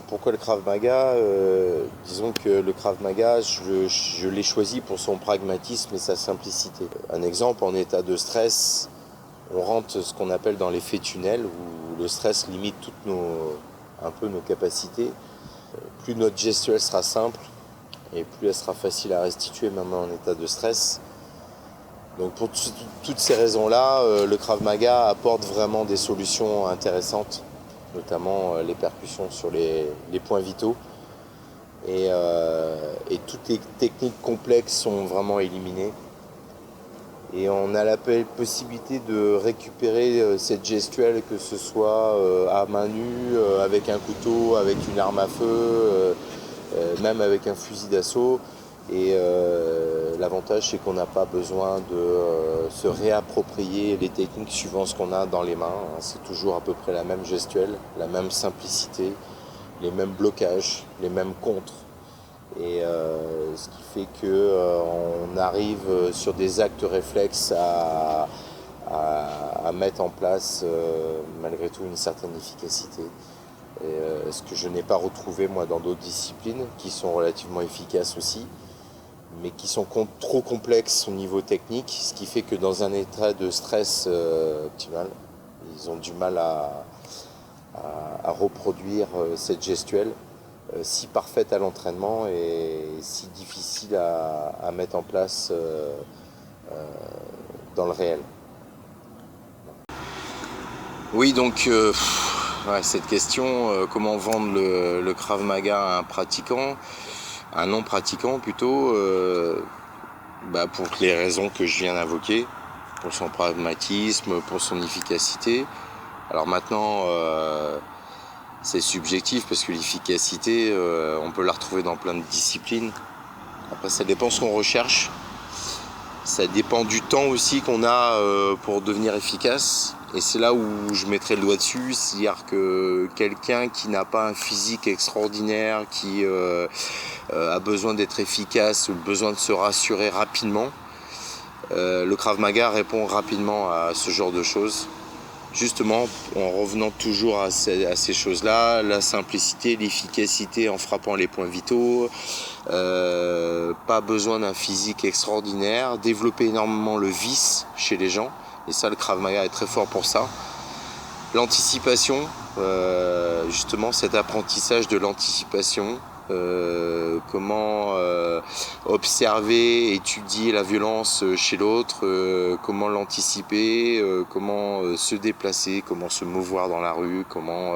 pourquoi le Krav Maga Disons que le Krav Maga, je l'ai choisi pour son pragmatisme et sa simplicité. Un exemple, en état de stress, on rentre ce qu'on appelle dans l'effet tunnel, où le stress limite un peu nos capacités. Plus notre gestuelle sera simple, et plus elle sera facile à restituer même en état de stress. Donc pour toutes ces raisons-là, le Krav Maga apporte vraiment des solutions intéressantes, notamment les percussions sur les points vitaux. Et toutes les techniques complexes sont vraiment éliminées. Et on a la possibilité de récupérer cette gestuelle, que ce soit à main nue, avec un couteau, avec une arme à feu, même avec un fusil d'assaut. Et l'avantage, c'est qu'on n'a pas besoin de se réapproprier les techniques suivant ce qu'on a dans les mains. C'est toujours à peu près la même gestuelle, la même simplicité, les mêmes blocages, les mêmes contres. Et ce qui fait qu'on arrive sur des actes réflexes à mettre en place malgré tout une certaine efficacité. Et, ce que je n'ai pas retrouvé moi dans d'autres disciplines qui sont relativement efficaces aussi, mais qui sont trop complexes au niveau technique, ce qui fait que dans un état de stress optimal, ils ont du mal à reproduire cette gestuelle si parfaite à l'entraînement et si difficile à mettre en place dans le réel. Oui, donc ouais, cette question, comment vendre le Krav Maga à un pratiquant, un non pratiquant plutôt, pour les raisons que je viens d'invoquer, pour son pragmatisme, pour son efficacité. Alors maintenant, c'est subjectif parce que l'efficacité, on peut la retrouver dans plein de disciplines. Après, ça dépend ce qu'on recherche. Ça dépend du temps aussi qu'on a pour devenir efficace. Et c'est là où je mettrai le doigt dessus. C'est-à-dire que quelqu'un qui n'a pas un physique extraordinaire, qui a besoin d'être efficace ou besoin de se rassurer rapidement, le Krav Maga répond rapidement à ce genre de choses. Justement, en revenant toujours à ces choses-là, la simplicité, l'efficacité en frappant les points vitaux, pas besoin d'un physique extraordinaire, développer énormément le vice chez les gens, et ça le Krav Maga est très fort pour ça. L'anticipation, justement cet apprentissage de l'anticipation, comment observer, étudier la violence chez l'autre, comment l'anticiper, comment se déplacer, comment se mouvoir dans la rue, comment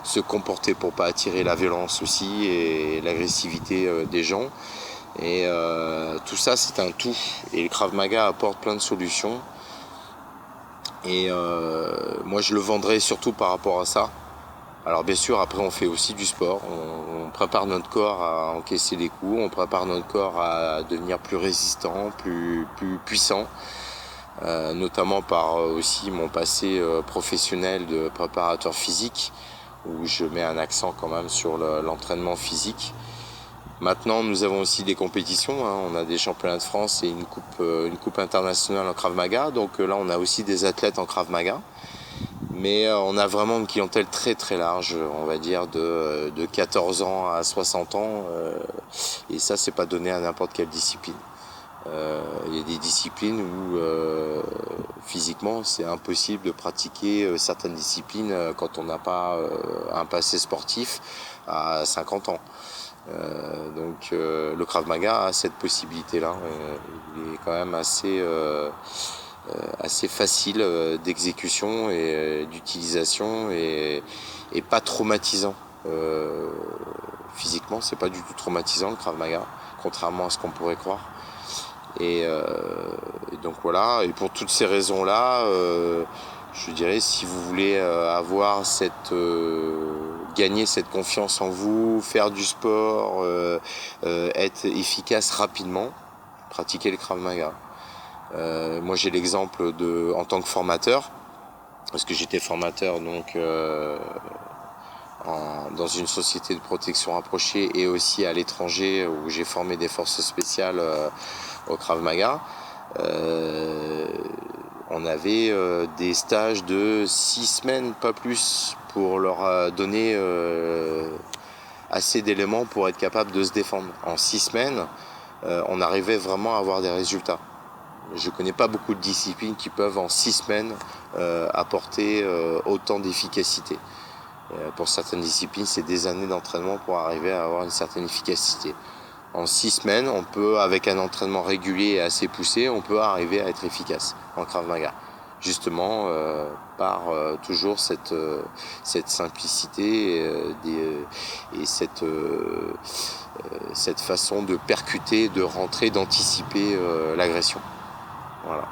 se comporter pour pas attirer la violence aussi et l'agressivité des gens. Et tout ça c'est un tout, et le Krav Maga apporte plein de solutions. Et moi je le vendrais surtout par rapport à ça. Alors bien sûr, après on fait aussi du sport, on prépare notre corps à encaisser les coups, on prépare notre corps à devenir plus résistant, plus puissant, notamment par aussi mon passé professionnel de préparateur physique, où je mets un accent quand même sur l'entraînement physique. Maintenant, nous avons aussi des compétitions, on a des championnats de France et une coupe internationale en Krav Maga, donc là on a aussi des athlètes en Krav Maga. Mais on a vraiment une clientèle très très large, on va dire de 14 ans à 60 ans, et ça c'est pas donné à n'importe quelle discipline. Il y a des disciplines où physiquement c'est impossible de pratiquer certaines disciplines quand on n'a pas un passé sportif à 50 ans. Donc le Krav Maga a cette possibilité-là, il est quand même assez facile d'exécution et d'utilisation et pas traumatisant. Physiquement, c'est pas du tout traumatisant le Krav Maga, contrairement à ce qu'on pourrait croire. Et donc voilà, et pour toutes ces raisons-là, je dirais, si vous voulez gagner cette confiance en vous, faire du sport, être efficace rapidement, pratiquez le Krav Maga. Moi j'ai l'exemple en tant que formateur, parce que j'étais formateur donc dans une société de protection rapprochée et aussi à l'étranger où j'ai formé des forces spéciales au Krav Maga. on avait des stages de 6 semaines, pas plus, pour leur donner assez d'éléments pour être capable de se défendre. En 6 semaines, on arrivait vraiment à avoir des résultats. Je ne connais pas beaucoup de disciplines qui peuvent en 6 semaines apporter autant d'efficacité. Pour certaines disciplines, c'est des années d'entraînement pour arriver à avoir une certaine efficacité. En 6 semaines, on peut, avec un entraînement régulier et assez poussé, on peut arriver à être efficace en Krav Maga. Justement, par toujours cette simplicité et cette façon de percuter, de rentrer, d'anticiper l'agression. Voilà.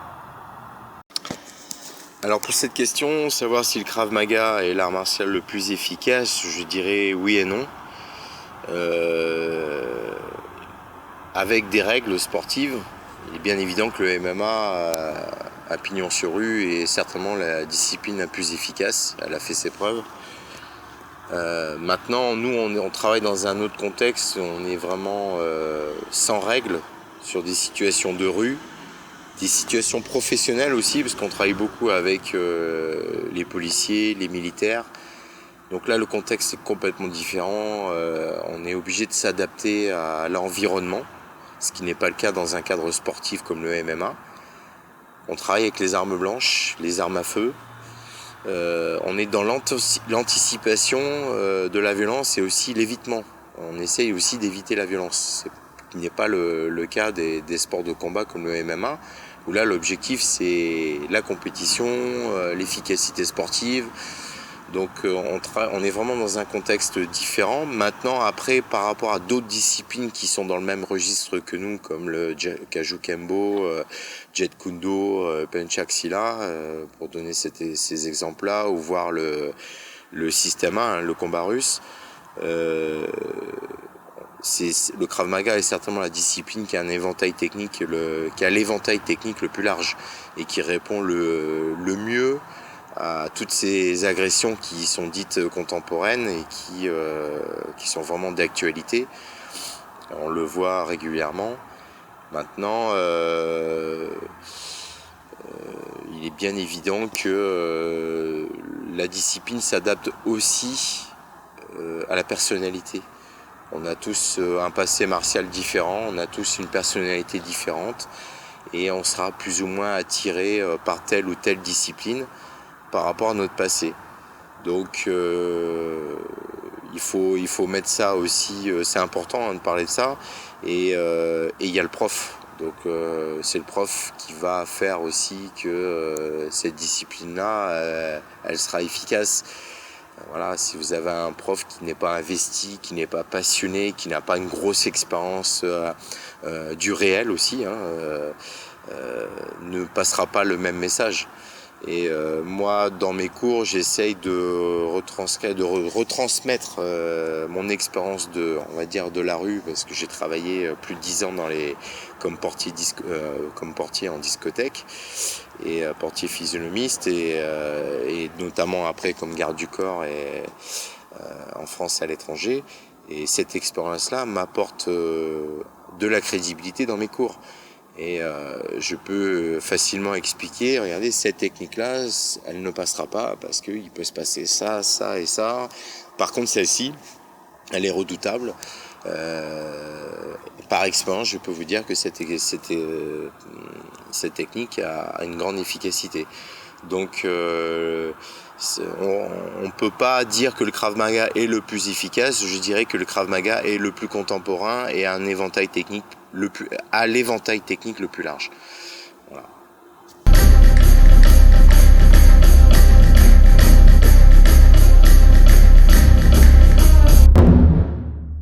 Alors pour cette question, savoir si le Krav Maga est l'art martial le plus efficace, je dirais oui et non. Avec des règles sportives, il est bien évident que le MMA a pignon sur rue et est certainement la discipline la plus efficace. Elle a fait ses preuves. Maintenant, nous, on travaille dans un autre contexte. On est vraiment sans règles sur des situations de rue, des situations professionnelles aussi, parce qu'on travaille beaucoup avec les policiers, les militaires. Donc là, le contexte est complètement différent. On est obligé de s'adapter à l'environnement, ce qui n'est pas le cas dans un cadre sportif comme le MMA. On travaille avec les armes blanches, les armes à feu. On est dans l'anticipation de la violence et aussi l'évitement. On essaye aussi d'éviter la violence, ce qui n'est pas le cas des sports de combat comme le MMA, où là l'objectif c'est la compétition, l'efficacité sportive. Donc on est vraiment dans un contexte différent. Maintenant, après, par rapport à d'autres disciplines qui sont dans le même registre que nous, comme le Kaju Kembo, Jeet Kune Do, Pencak Silat, pour donner ces exemples-là, ou voir le système A, le combat russe, le Krav Maga est certainement la discipline qui a un éventail technique, qui a l'éventail technique le plus large et qui répond le mieux à toutes ces agressions qui sont dites contemporaines et qui sont vraiment d'actualité. On le voit régulièrement. Maintenant, il est bien évident que la discipline s'adapte aussi à la personnalité. On a tous un passé martial différent, on a tous une personnalité différente et on sera plus ou moins attiré par telle ou telle discipline par rapport à notre passé. Donc il faut mettre ça aussi, c'est important de parler de ça. Et il y a le prof. Donc c'est le prof qui va faire aussi que cette discipline-là, elle sera efficace. Voilà, si vous avez un prof qui n'est pas investi, qui n'est pas passionné, qui n'a pas une grosse expérience du réel aussi, ne passera pas le même message. Et moi, dans mes cours, j'essaye de retransmettre mon expérience on va dire de la rue, parce que j'ai travaillé plus de 10 ans comme portier en discothèque et portier physionomiste et notamment après comme garde du corps et en France et à l'étranger. Et cette expérience-là m'apporte de la crédibilité dans mes cours. Et je peux facilement expliquer, regardez, cette technique-là, elle ne passera pas parce qu'il peut se passer ça, ça et ça. Par contre, celle-ci, elle est redoutable. Par expérience, je peux vous dire que cette technique a une grande efficacité. Donc, on ne peut pas dire que le Krav Maga est le plus efficace. Je dirais que le Krav Maga est le plus contemporain et a l'éventail technique le plus large. Voilà.